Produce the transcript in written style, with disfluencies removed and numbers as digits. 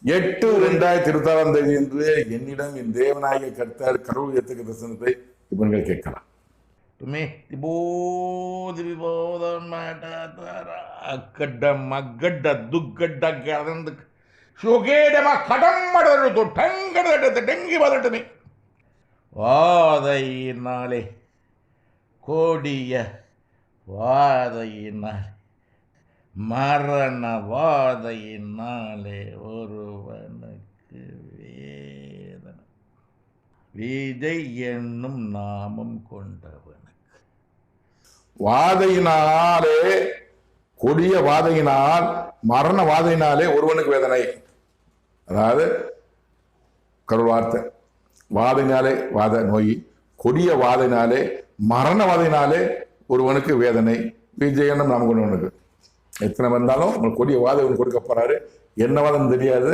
8/2026 என்று என்னிடம் என் தேவநாயக கர்த்தர் கடவுள் ஏத்துக்க தரிசனத்தை இப்ப நீங்கள் கேட்கலாம். வாதையினாலே கோடிய வாதையினால் மரண வாதையினாலே ஒருவனுக்கு வேதனை விதை என்னும் நாமம் கொண்டவனுக்கு. வாதையினாலே, கொடிய வாதையினால், மரண வாதையினாலே ஒருவனுக்கு வேதனை. அதாவது கடவுள் வார்த்தை, வாதையினாலே வாத நோய், கொடிய வாதையினாலே மரண வாதையினாலே ஒருவனுக்கு வேதனை, விஜயனும் நாம கொண்டவனுக்கு. எத்தனை வந்தாலும் உங்களுக்கு கொடிய வாதை ஒன்று கொடுக்க போறாரு. என்ன வாதம் தெரியாது,